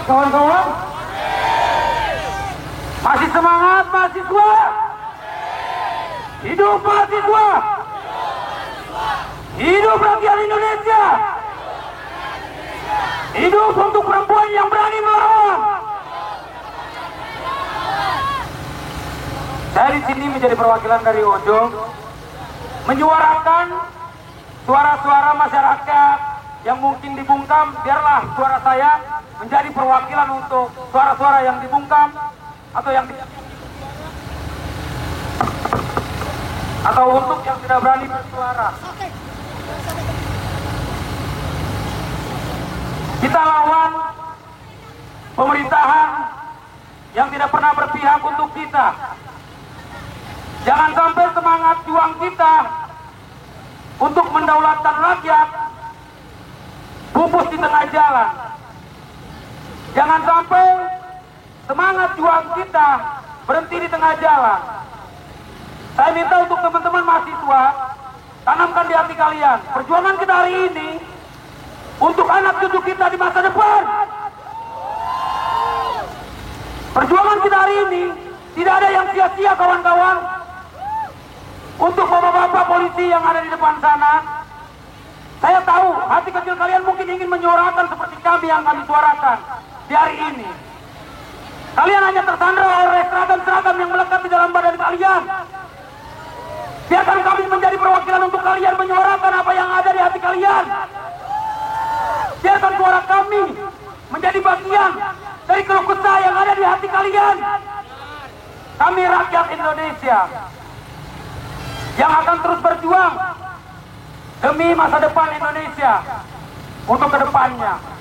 Kawan-kawan, masih semangat mahasiswa? Hidup mahasiswa! Hidup rakyat Indonesia! Hidup untuk perempuan yang berani melawan! Saya di sini menjadi perwakilan dari Ojo, menyuarakan suara-suara masyarakat yang mungkin dibungkam. Biarlah suara saya menjadi perwakilan untuk suara-suara yang dibungkam atau untuk yang tidak berani bersuara. Kita lawan pemerintahan yang tidak pernah berpihak untuk kita. Jangan sampai semangat juang kita untuk mendaulatkan rakyat pupus di tengah jalan. Jangan sampai semangat juang kita berhenti di tengah jalan. Saya minta untuk teman-teman mahasiswa, tanamkan di hati kalian, perjuangan kita hari ini untuk anak cucu kita di masa depan. Perjuangan kita hari ini tidak ada yang sia-sia, kawan-kawan. Untuk bapak-bapak polisi yang ada di depan sana, saya tahu hati kecil kalian mungkin ingin menyuarakan seperti kami yang kami suarakan di hari ini. Kalian hanya tersandra oleh seragam-seragam yang melekat di dalam badan kalian. Biarkan kami menjadi perwakilan untuk kalian menyuarakan apa yang ada di hati kalian. Biarkan suara kami menjadi bagian dari keluh kesah yang ada di hati kalian. Kami rakyat Indonesia yang akan terus berjuang demi masa depan Indonesia untuk kedepannya.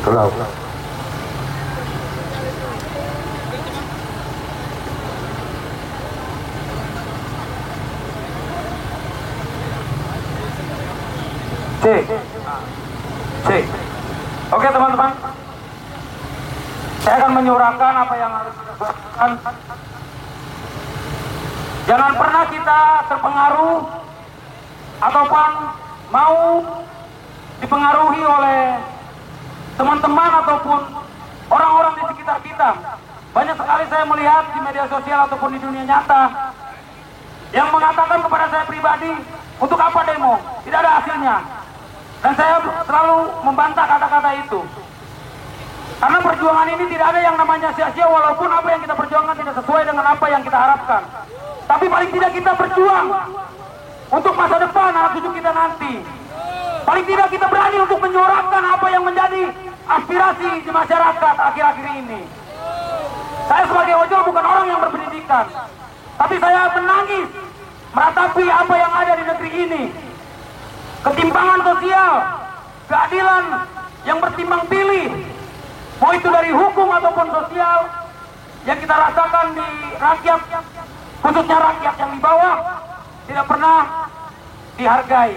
Kalau Oke teman-teman, saya akan menyuarakan apa yang harus kita lakukan. Jangan pernah kita terpengaruh ataupun mau dipengaruhi oleh teman-teman ataupun orang-orang di sekitar kita. Banyak sekali saya melihat di media sosial ataupun di dunia nyata yang mengatakan kepada saya pribadi, untuk apa demo? Tidak ada hasilnya. Dan saya selalu membantah kata-kata itu. Karena perjuangan ini tidak ada yang namanya sia-sia, walaupun apa yang kita perjuangkan tidak sesuai dengan apa yang kita harapkan. Tapi paling tidak kita berjuang untuk masa depan anak cucu kita nanti. Paling tidak kita berani untuk menyuarakan apa yang menjadi aspirasi di masyarakat akhir-akhir ini. Saya sebagai ojol bukan orang yang berpendidikan, tapi saya menangis meratapi apa yang ada di negeri ini. Ketimpangan sosial, keadilan yang bertimbang pilih, mau itu dari hukum ataupun sosial, yang kita rasakan di rakyat, khususnya rakyat yang di bawah, tidak pernah dihargai.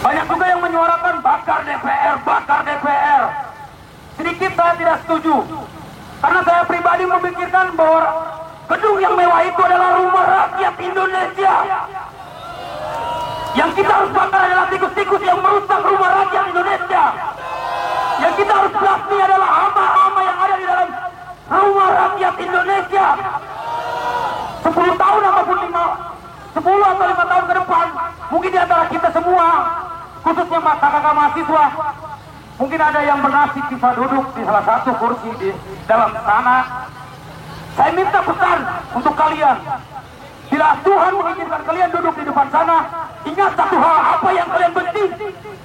Banyak juga yang menyuarakan bakar DPR, bakar DPR. Sedikit saya tidak setuju, karena saya pribadi memikirkan bahwa gedung yang mewah itu adalah rumah rakyat Indonesia. Yang kita harus bakar adalah tikus-tikus yang merusak rumah rakyat Indonesia. Yang kita harus basmi adalah hama-hama yang ada di dalam rumah rakyat Indonesia. 10 tahun ataupun 10 atau 5 tahun ke depan, mungkin di antara kita semua, khususnya kakak-kakak mahasiswa, mungkin ada yang bernasib bisa duduk di salah satu kursi di dalam sana. Saya minta pesan untuk kalian. Bila Tuhan mengizinkan kalian duduk di depan sana, ingat satu hal, apa yang kalian benci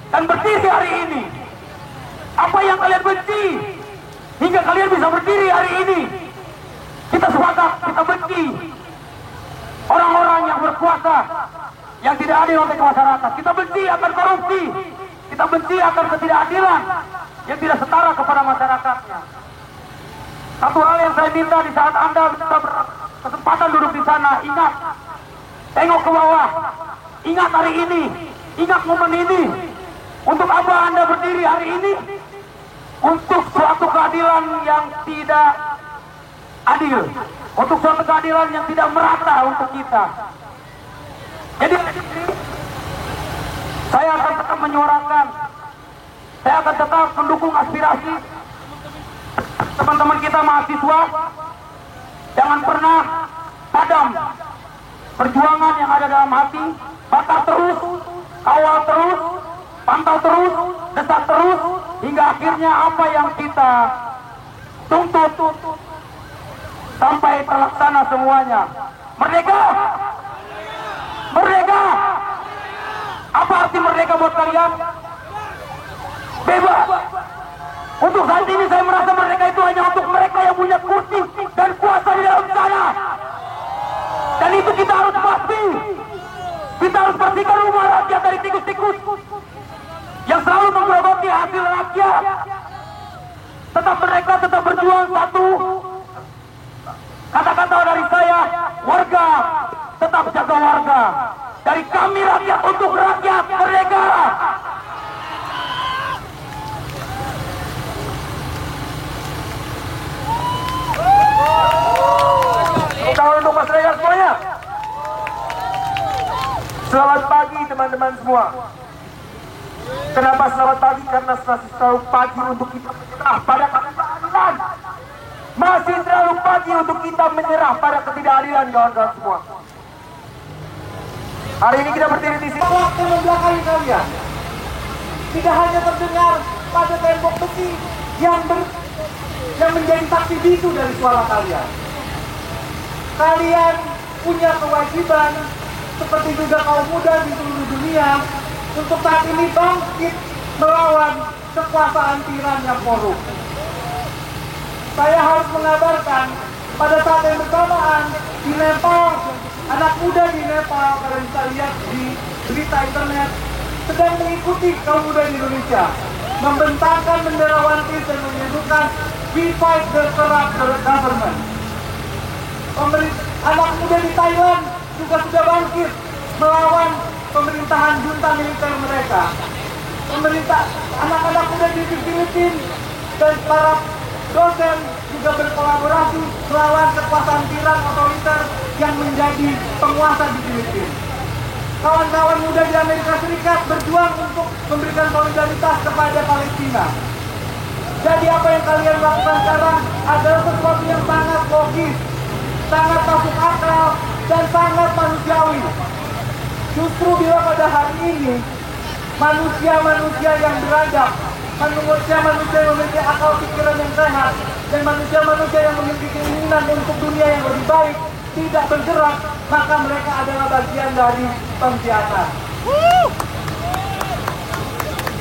dan berdiri hari ini. Apa yang kalian benci hingga kalian bisa berdiri hari ini. Kita sepakat, kita benci orang-orang yang berkuasa, yang tidak adil oleh masyarakat. Kita benci akan korupsi, kita benci akan ketidakadilan yang tidak setara kepada masyarakatnya. Satu hal yang saya minta di saat Anda berkesempatan duduk di sana, ingat, tengok ke bawah, ingat hari ini, ingat momen ini. Untuk apa Anda berdiri hari ini? Untuk suatu keadilan yang tidak adil, untuk suatu keadilan yang tidak merata untuk kita. Jadi saya akan tetap menyuarakan, saya akan tetap mendukung aspirasi teman-teman kita mahasiswa. Jangan pernah padam perjuangan yang ada dalam hati. Bakar terus, kawal terus, pantau terus, desak terus, hingga akhirnya apa yang kita tuntut sampai terlaksana semuanya. Merdeka! Merdeka! Apa arti merdeka buat kalian? Bebas! Untuk saat ini saya merasa merdeka itu hanya untuk mereka yang punya kursi dan kuasa di dalam sana. Dan itu kita harus pasti. Kita harus pastikan rumah rakyat dari tikus-tikus yang selalu menggerogoti hasil rakyat. Tetap mereka tetap berjuang satu. Kata-kata dari saya, warga tetap jaga warga. Dari kami rakyat untuk rakyat, merdeka. Kawan untuk masyarakat semuanya. Selamat pagi teman-teman semua. Kenapa selamat pagi? Karena masih terlalu pagi untuk kita menyerah pada ketidakadilan. Masih terlalu pagi untuk kita menyerah pada ketidakadilan, kawan-kawan semua. Hari ini kita berdiri di sini. Waktu membelakangi kalian tidak hanya terdengar pada tembok besi yang menjadi saksi bisu dari suara kalian. Kalian punya kewajiban, seperti juga kaum muda di seluruh dunia, untuk saat ini bangkit melawan kekuasaan tiran yang korup. Saya harus mengabarkan, pada saat yang bersamaan di Nepal, anak muda di Nepal, kalian bisa lihat di berita internet, sedang mengikuti kaum muda di Indonesia, membentangkan bendera One Piece dan menyebutkan "We fight the corrupt government". Anak muda di Thailand juga sudah bangkit melawan pemerintahan junta militer mereka. Anak-anak muda di Filipina dan para dosen juga berkolaborasi melawan kekuasaan tiran otoriter yang menjadi penguasa di Filipina. Kawan-kawan muda di Amerika Serikat berjuang untuk memberikan solidaritas kepada Palestina. Jadi apa yang kalian lakukan sekarang adalah sesuatu yang sangat logis, sangat masuk akal, dan sangat manusiawi. Justru bila pada hari ini manusia-manusia yang beradab, manusia-manusia yang memiliki akal pikiran yang sehat, dan manusia-manusia yang memiliki keinginan untuk dunia yang lebih baik tidak bergerak, maka mereka adalah bagian dari pembiaran.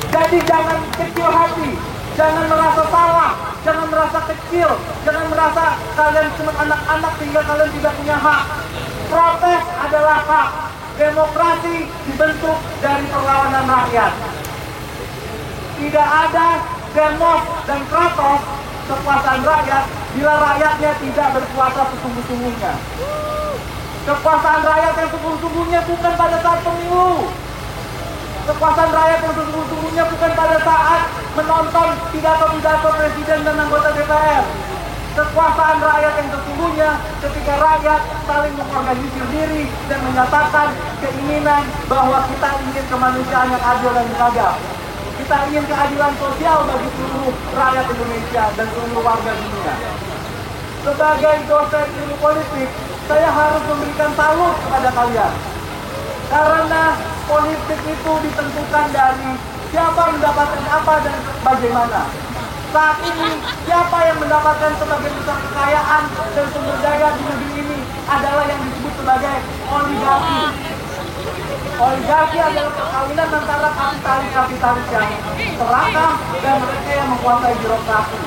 Jadi jangan kecil hati, jangan merasa salah, jangan merasa kecil, jangan merasa kalian cuma anak-anak sehingga kalian tidak punya hak. Protes adalah hak. Demokrasi dibentuk dari perlawanan rakyat. Tidak ada demos dan kratos kekuasaan rakyat bila rakyatnya tidak berkuasa sesungguh-sungguhnya. Kekuasaan rakyat yang sesungguh-sungguhnya bukan pada saat pemilu. Kekuasaan rakyat yang sesungguhnya bukan pada saat menonton pidato-pidato presiden dan anggota DPR. Kekuasaan rakyat yang sesungguhnya ketika rakyat saling mengorganisir diri dan menyatakan keinginan bahwa kita ingin kemanusiaan yang adil dan beradab. Kita ingin keadilan sosial bagi seluruh rakyat Indonesia dan seluruh warga dunia. Sebagai dosen ilmu politik, saya harus memberikan salut kepada kalian. Karena politik itu ditentukan dari siapa mendapatkan apa dan bagaimana. Saat ini, siapa yang mendapatkan sebagian besar kekayaan dan sumber daya di negeri ini adalah yang disebut sebagai oligarki. Oligarki adalah perkawinan antara kapitalis-kapitalis yang serakah dan mereka yang menguasai birokrasi.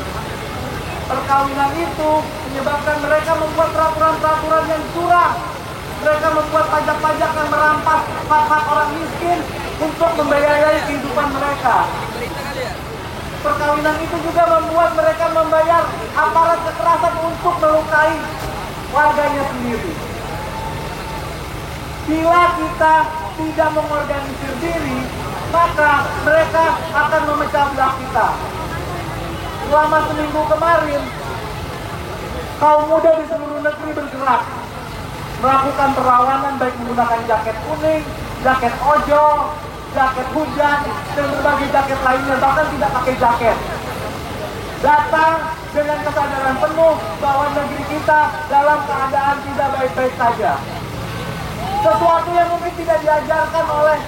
Perkawinan itu menyebabkan mereka membuat peraturan-peraturan yang curang. Mereka membuat pajak-pajak yang merampas hak-hak orang miskin untuk membiayai kehidupan mereka. Perkawinan itu juga membuat mereka membayar aparat kekerasan untuk melukai warganya sendiri. Bila kita tidak mengorganisir diri, maka mereka akan memecah belah kita. Selama seminggu kemarin, kaum muda di seluruh negeri bergerak melakukan perlawanan baik menggunakan jaket kuning, jaket ojol, jaket hujan, dan berbagai jaket lainnya, bahkan tidak pakai jaket. Datang dengan kesadaran penuh bahwa negeri kita dalam keadaan tidak baik-baik saja. Sesuatu yang mungkin tidak diajarkan oleh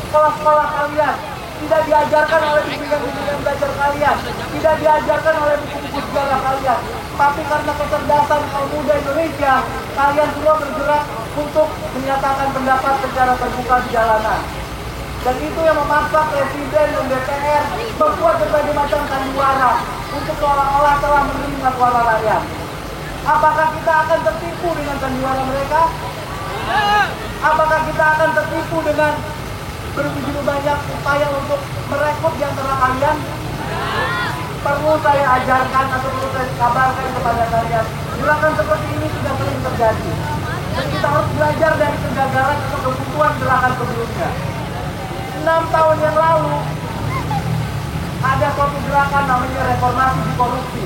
sekolah-sekolah kalian, tidak diajarkan oleh bimbingan-bimbingan belajar kalian, tidak diajarkan oleh buku-buku sejarah kalian. Tapi karena kecerdasan kaum muda Indonesia, kalian semua bergerak untuk menyatakan pendapat secara terbuka di jalanan. Dan itu yang memaksa Presiden dan DPR membuat berbagai macam sandiwara untuk seolah-olah telah menerima suara rakyat. Apakah kita akan tertipu dengan sandiwara mereka? Apakah kita akan tertipu dengan begitu banyak upaya untuk merekrut di antara kalian? Perlu saya ajarkan atau perlu saya kabarkan kepada kalian, gerakan seperti ini sudah sering terjadi. Dan kita harus belajar dari kegagalan atau kebuntuan gerakan sebelumnya. 6 tahun yang lalu, ada suatu gerakan namanya reformasi di korupsi.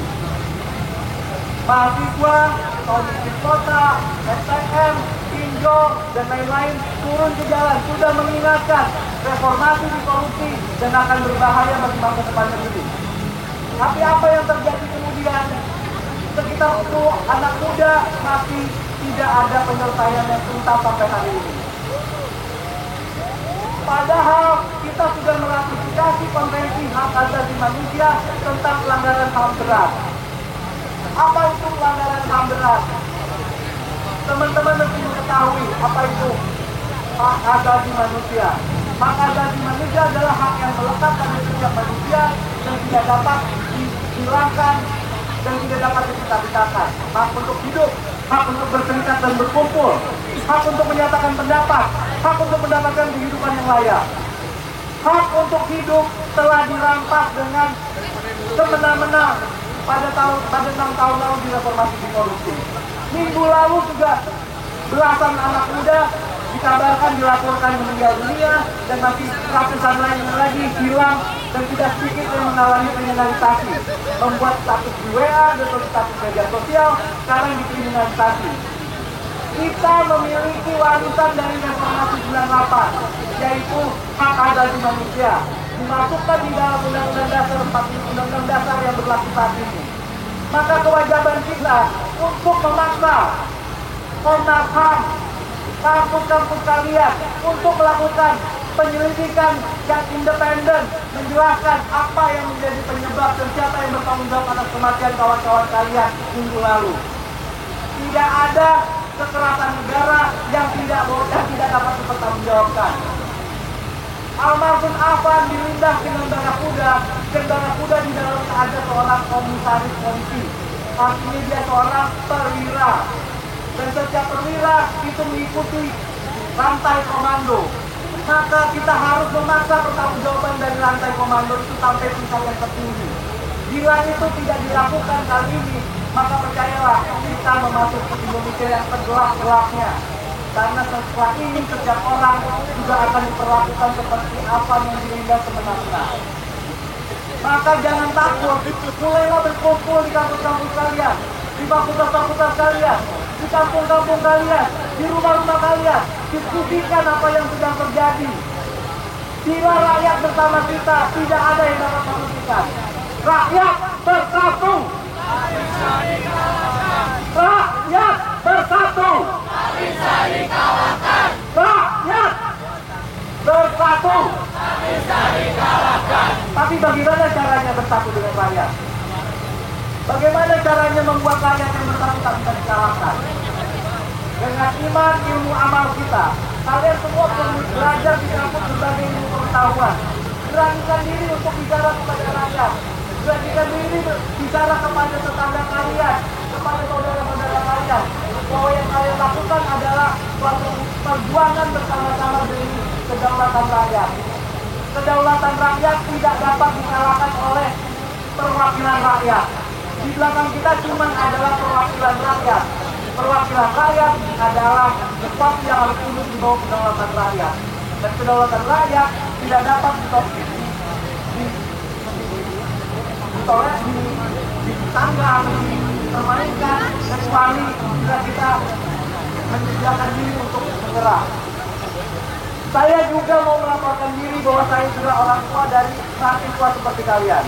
Mahasiswa, komisi kota, STM, Pinjo, dan lain-lain turun ke jalan, sudah mengingatkan reformasi di korupsi dan akan berbahaya bagi masa depan negeri. Tapi apa yang terjadi kemudian? Sekitar 10 anak muda masih tidak ada penyelesaian yang tuntas sampai hari ini. Padahal kita sudah meratifikasi Konvensi Hak Asasi Manusia tentang pelanggaran HAM berat. Apa itu pelanggaran HAM berat? Teman-teman mesti mengetahui apa itu hak asasi manusia. Hak asasi manusia adalah hak yang melekat pada setiap manusia dan tidak dapat dihilangkan dan tidak dapat dicipta-ciptakan. Hak untuk hidup, hak untuk berserikat dan berkumpul, hak untuk menyatakan pendapat, hak untuk mendapatkan kehidupan yang layak. Hak untuk hidup telah dirampas dengan semena-mena pada 6 tahun lalu di reformasi di korupsi. Minggu lalu juga belasan anak muda dikabarkan dilaporkan meninggal dunia dan masih ratusan lain lagi hilang dan tidak sedikit yang mengalami kriminalisasi, membuat status di WA dan status media sosial sekarang dikriminalisasi. Kita memiliki warisan dari reformasi 98, yaitu hak asasi manusia, dimasukkan di dalam Undang-Undang Dasar 45, Undang-Undang Dasar yang berlaku saat ini. Maka kewajiban kita untuk memaksa Komnas HAM, kampus-kampus kalian untuk melakukan penyelidikan yang independen, menjelaskan apa yang menjadi penyebab dan siapa yang bertanggung jawab atas kematian kawan-kawan kalian minggu lalu. Tidak ada kekerasan negara yang tidak dapat dipertanggungjawabkan. Almarhum Afan dilindas dengan Barakuda, dan Barakuda di dalamnya ada seorang komisaris polisi. Artinya dia seorang perwira. Dan setiap perwira itu mengikuti rantai komando. Maka kita harus memaksa pertanggungjawaban dari rantai komando itu sampai tingkat yang tertinggi. Bila itu tidak dilakukan kali ini, maka percayalah kita memasuki Indonesia yang tergelap-gelapnya. Karena setelah ini setiap orang juga akan diperlakukan seperti apa yang dilindas semena-mena. Maka jangan takut, mulailah berkumpul di kampus-kampus kalian, di fakultas-fakultas kalian, di kampung-kampung kalian, di rumah-rumah kalian, diskusikan apa yang sedang terjadi. Bila rakyat bersama kita, tidak ada yang dapat menghentikan. Rakyat bersatu. Rakyat bersatu. Bisa dikalahkan. Rakyat bersatu. Bisa dikalahkan. Tapi bagaimana caranya bersatu dengan rakyat? Bagaimana caranya membuat rakyat yang bersangkutan bisa dikalahkan? Dengan iman, ilmu, amal kita. Kalian semua perlu belajar di kampus berbagai ilmu pengetahuan. Beranikan diri untuk bicara kepada rakyat. Beranikan diri bicara kepada tetangga kalian, kepada saudara-saudara kalian, bahwa yang kalian lakukan adalah suatu perjuangan bersama-sama demi kedaulatan rakyat. Kedaulatan rakyat tidak dapat dikalahkan oleh perwakilan rakyat. Di belakang kita cuma adalah perwakilan rakyat. Perwakilan rakyat adalah sesuatu yang harus tunduk di bawah kedaulatan rakyat. Dan kedaulatan rakyat tidak dapat ditanggal, dipermainkan, kecuali jika kita menyediakan diri untuk menyerah. Saya juga mau melaporkan diri bahwa saya juga orang tua dari mahasiswa seperti kalian.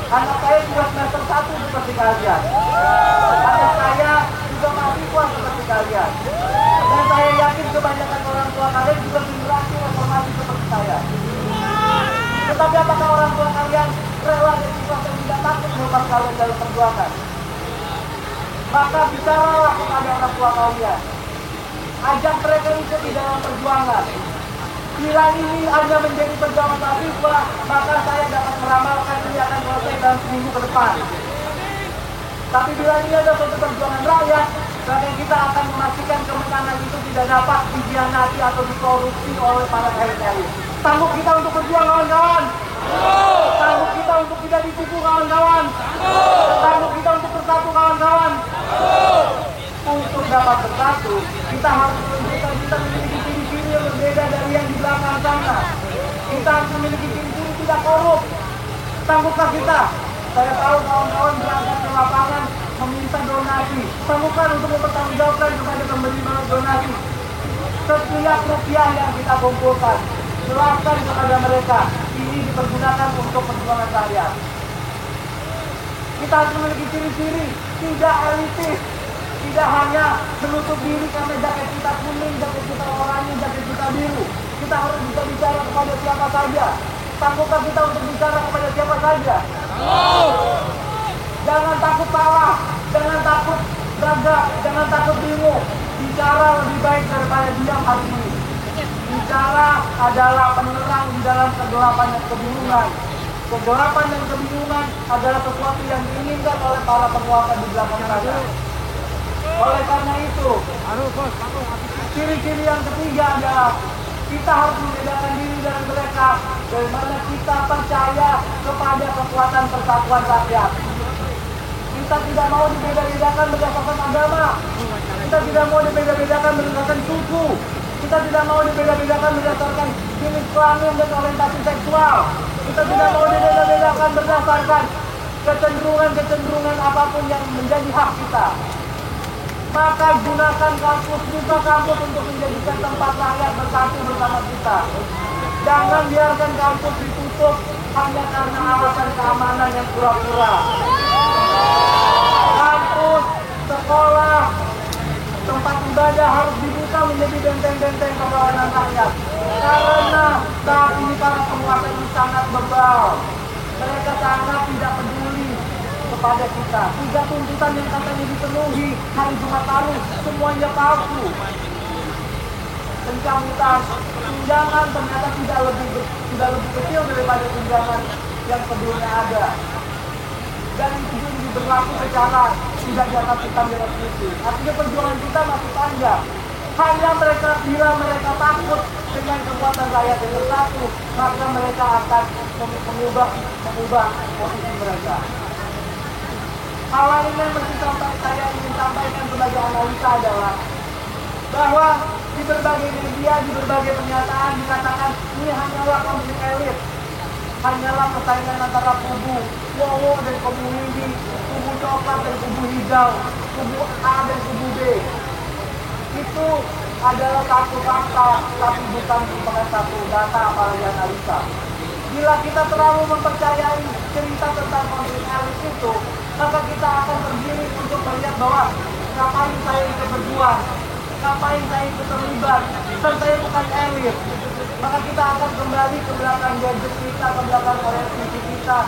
Anak saya juga semester 1 seperti kalian. Anak saya juga mahasiswa seperti kalian. Dan saya yakin kebanyakan orang tua kalian juga generasi reformasi seperti saya. Tetapi apakah orang tua kalian rela dan ikhlas dan tidak takut melepas kalian dalam perjuangan? Maka bicaralah kepada orang tua kalian. Ajak mereka ikut di dalam perjuangan. Bila ini hanya menjadi perjuangan mahasiswa, maka saya dapat meramalkan ini akan selesai dalam seminggu ke depan. Tapi bila ini ada suatu perjuangan rakyat, maka kita akan memastikan kemenangan itu tidak dapat dikhianati atau dikorupsi oleh para elit-elit. Sanggup kita untuk berjuang, kawan-kawan? Sanggup kita untuk tidak ditipu, kawan-kawan? Sanggup kita untuk bersatu, kawan-kawan? Untuk dapat bersatu, kita harus menunjukkan kita memiliki ciri-ciri yang berbeda dari yang di belakang sana. Kita harus memiliki ciri-ciri tidak korup. Sanggupkah kita? Saya tahu kawan-kawan berangkat ke lapangan meminta donasi. Sanggupkan untuk mempertanggungjawabkan kepada pemberi donasi setiap rupiah yang kita kumpulkan. Jelaskan kepada mereka, ini dipergunakan untuk perjuangan rakyat. Kita harus memiliki ciri-ciri tidak elitis. Tidak hanya menutup diri karena jaket kita kuning, jaket kita oranye, jaket kita biru. Kita harus bisa bicara kepada siapa saja. Sanggupkah kita untuk bicara kepada siapa saja? Jangan takut salah, jangan takut gagal, jangan takut bingung. Bicara lebih baik daripada diam hari ini. Bicara adalah penerang di dalam kegelapan dan kebingungan. Kegelapan dan kebingungan adalah sesuatu yang diinginkan oleh para penguasa di belakang sana. Oleh karena itu, ciri-ciri yang ketiga adalah kita harus membedakan diri dari mereka, dari mana kita percaya kepada kekuatan persatuan rakyat. Kita tidak mau dibeda-bedakan berdasarkan agama. Kita tidak mau dibeda-bedakan berdasarkan suku. Kita tidak mau dibeda-bedakan berdasarkan jenis kelamin dan orientasi seksual. Kita tidak mau dibeda-bedakan berdasarkan kecenderungan apapun yang menjadi hak kita. Maka gunakan kampus, buka kampus untuk menjadikan tempat rakyat bersatu bersama kita. Jangan biarkan kampus ditutup hanya karena alasan keamanan yang pura-pura. Kampus, sekolah, tempat ibadah harus dibuka menjadi benteng-benteng perlawanan rakyat. Karena saat ini para penguasa ini sangat bebal. Mereka sangat tidak peduli kepada kita. 3 tuntutan yang katanya dipenuhi hari Jumat lalu, semuanya palsu. Pencabutan tunjangan ternyata tidak lebih kecil daripada tunjangan yang sebelumnya ada. Dan itu juga berlaku secara tidak dilakukan dengan kritis. Artinya perjuangan kita masih panjang. Hanya bila mereka takut dengan kekuatan rakyat yang bersatu, maka mereka akan mengubah posisi mereka. Hal lain yang saya ingin sampaikan sebagai analisa adalah bahwa di berbagai media, di berbagai pernyataan dikatakan ini hanyalah konflik elit, hanyalah persaingan antara kubu Wowo dan kubu Widi, kubu coklat dan kubu hijau, kubu A dan kubu B. Itu adalah satu fakta, tapi bukan merupakan satu data apalagi analisa. Bila kita terlalu mempercayai cerita tentang konflik elit itu, maka kita akan berdiri untuk melihat bahwa ngapain saya ikut berjuang, ngapain saya ikut terlibat, dan saya bukan elit. Maka kita akan kembali ke belakang gadget kita, ke belakang orientasi kita,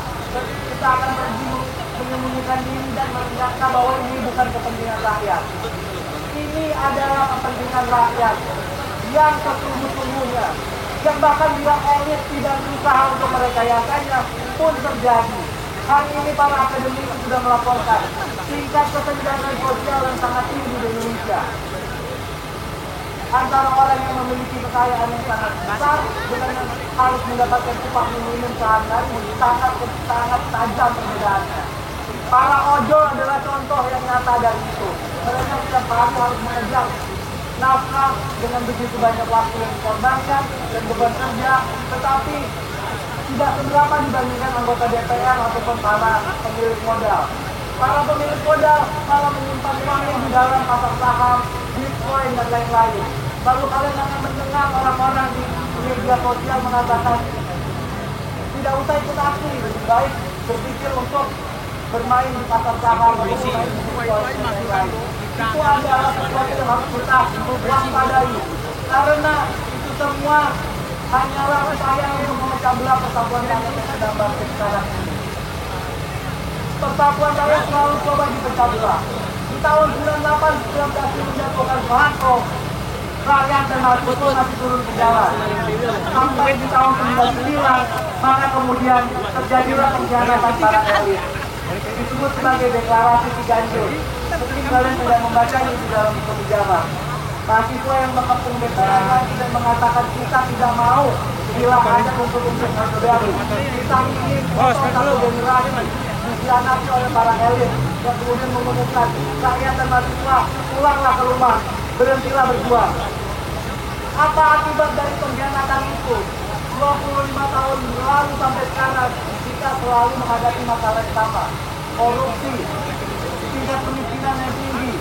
kita akan pergi menyembunyikan diri dan menyangka bahwa ini bukan kepentingan rakyat. Ini adalah kepentingan rakyat yang sesungguh-sungguhnya, yang bahkan bila elit tidak berusaha untuk merekayasanya pun terjadi. Hari ini para akademisi sudah melaporkan tingkat kesenjangan sosial yang sangat tinggi di Indonesia. Antara orang yang memiliki kekayaan yang sangat besar dengan yang harus mendapatkan upah minimum sehari-hari sangat tajam perbedaannya. Para ojol adalah contoh yang nyata dari itu. Mereka setiap hari harus mengejar nafkah dengan begitu banyak waktu yang dikorbankan dan beban kerja, tetapi tidak seberapa dibandingkan anggota DPR ataupun para pemilik modal. Para pemilik modal malah menyimpan uangnya di dalam pasar saham, Bitcoin, dan lain-lain. Lalu kalian akan mendengar orang-orang di media sosial mengatakan tidak usah ikut aksi, lebih baik berpikir untuk bermain di pasar saham, bermain di Bitcoin, dan lain-lain. Itu adalah sesuatu yang harus kita waspadai, karena itu semua hanyalah upaya untuk memecah belah persatuan rakyat yang sedang bangkit sekarang ini. Persatuan rakyat selalu coba dipecah belah. Di tahun 98 sudah berhasil menjatuhkan Soeharto, rakyat dan mahasiswa masih turun ke jalan. Sampai di tahun 99, maka kemudian terjadilah pengkhianatan para elit. Disebut sebagai deklarasi Ciganjur. Mungkin kalian tidak membacanya di dalam buku sejarah. Mahasiswa yang mengepung DPR lagi dan mengatakan kita tidak mau bila ada unsur-unsur Orde Baru. Kita ingin satu generasi dikhianati oleh para elit yang kemudian mengumumkan rakyat dan mahasiswa pulanglah ke rumah, berhentilah berjuang. Apa akibat dari pengkhianatan itu? 25 tahun lalu sampai sekarang kita selalu menghadapi masalah yang sama. Korupsi, tingkat kemiskinan yang tinggi,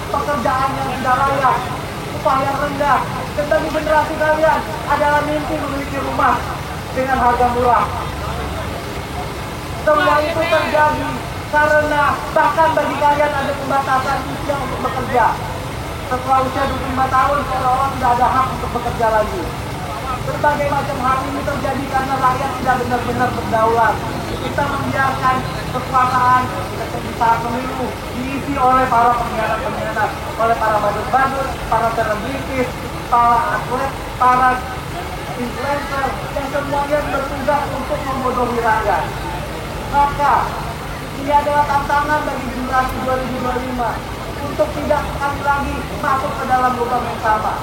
pekerjaan yang tidak layak, upah yang rendah, dan bagi generasi kalian adalah mimpi memiliki rumah dengan harga murah. Semua itu terjadi karena bahkan bagi kalian ada pembatasan usia untuk bekerja. Setelah usia 25 tahun, seolah-olah tidak ada hak untuk bekerja lagi. Berbagai macam hal ini terjadi karena rakyat tidak benar-benar berdaulat. Kita membiarkan kekuasaan di saat pemilu diisi oleh para pengkhianat, oleh para badut-badut, para selebritis, para atlet, para influencer, yang semuanya bertugas untuk membodohi rakyat. Maka ini adalah tantangan bagi generasi 2025 untuk tidak sekali lagi masuk ke dalam lubang yang sama.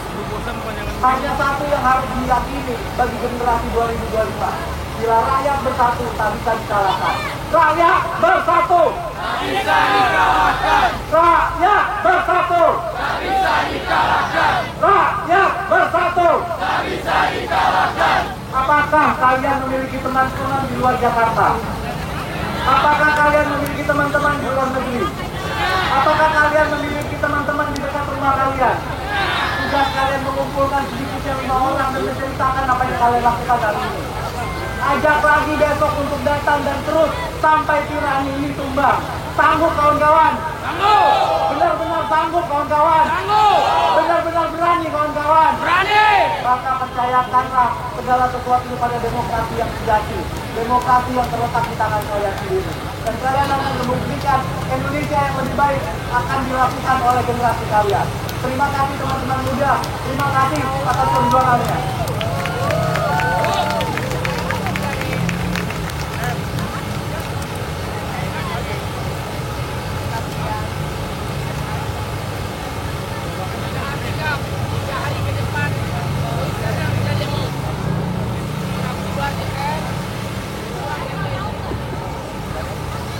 Hanya satu yang harus diyakini bagi generasi 2025. Bila rakyat bersatu, tak bisa dikalahkan. Rakyat bersatu, tak bisa dikalahkan. Rakyat bersatu, tak bisa dikalahkan. Rakyat bersatu, tak bisa dikalahkan. Apakah kalian memiliki teman-teman di luar Jakarta? Apakah kalian memiliki teman-teman di luar negeri? Apakah kalian memiliki teman-teman di dekat rumah kalian? Tugas kalian mengumpulkan sedikitnya 5 orang dan menceritakan apa yang kalian lakukan hari ini. Ajak lagi besok untuk datang dan terus sampai tirani ini tumbang. Sanggup kawan-kawan? Sanggup! Benar-benar sanggup kawan-kawan? Sanggup! Benar-benar berani kawan-kawan? Berani! Maka percayakanlah segala sesuatu pada demokrasi yang sejati. Demokrasi yang terletak di tangan kalian sendiri. Dan kalian akan membuktikan Indonesia yang lebih baik akan dilakukan oleh generasi kalian. Terima kasih teman-teman muda. Terima kasih atas perjuangannya.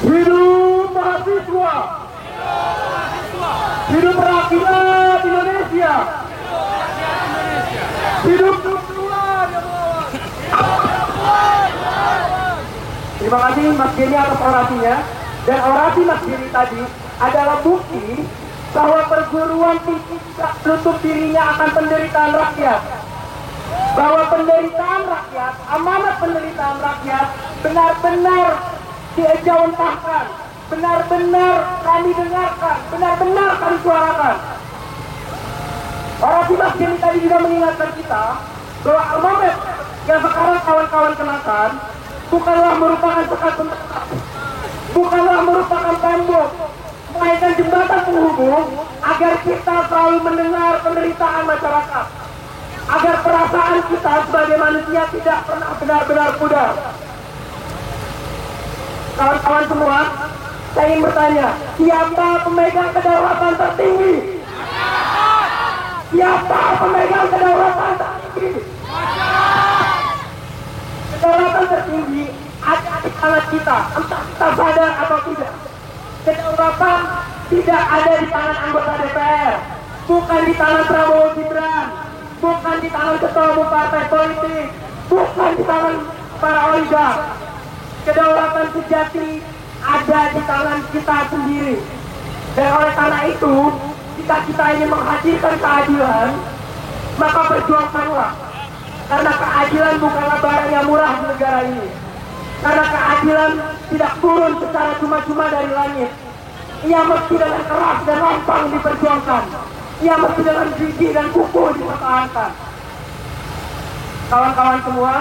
Hidup mahasiswa! Hidup rakyat Indonesia! Hidup perempuan yang melawan! Terima kasih Mas Giri atas orasinya. Dan orasi Mas Giri tadi adalah bukti bahwa perguruan tinggi tidak menutup dirinya akan penderitaan rakyat. Bahwa penderitaan rakyat, amanat penderitaan rakyat benar-benar diejawantahkan, benar-benar kami dengarkan, benar-benar kami suarakan. Orasi Mas Giri tadi juga mengingatkan kita bahwa armament yang sekarang kawan-kawan kenakan bukanlah merupakan sekat bukanlah merupakan tembok, melainkan jembatan penghubung agar kita selalu mendengar penderitaan masyarakat, agar perasaan kita sebagai manusia tidak pernah benar-benar pudar. Kawan-kawan semua, saya ingin bertanya, siapa pemegang kedaulatan tertinggi? Siapa pemegang kedaulatan tertinggi? Kedaulatan tertinggi ada di tangan kita, entah kita sadar atau tidak. Kedaulatan tidak ada di tangan anggota DPR, bukan di tangan Prabowo Gibran, bukan di tangan ketua umum partai politik, bukan di tangan para oligark. Kedaulatan sejati ada di tangan kita sendiri. Dan oleh karena itu, jika kita ingin menghadirkan keadilan, maka berjuangkanlah. Karena keadilan bukanlah barang yang murah di negara ini. Karena keadilan tidak turun secara cuma-cuma dari langit. Ia mesti dengan keras dan lantang diperjuangkan. Ia mesti dengan gigih dan kuku dipertahankan. Kawan-kawan semua,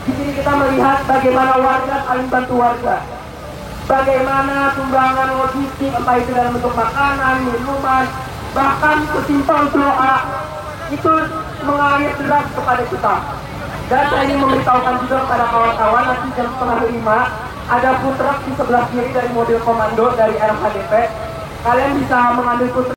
di sini kita melihat bagaimana warga saling bantu warga. Bagaimana sumbangan logistik, entah itu dalam bentuk makanan, minuman, bahkan sesimpel doa, itu mengalir deras kepada kita. Dan saya ingin memberitahukan juga kepada kawan-kawan, nanti jam 4:30 ada food truck di sebelah kiri dari mobil komando dari RHDP. Kalian bisa mengambil food truck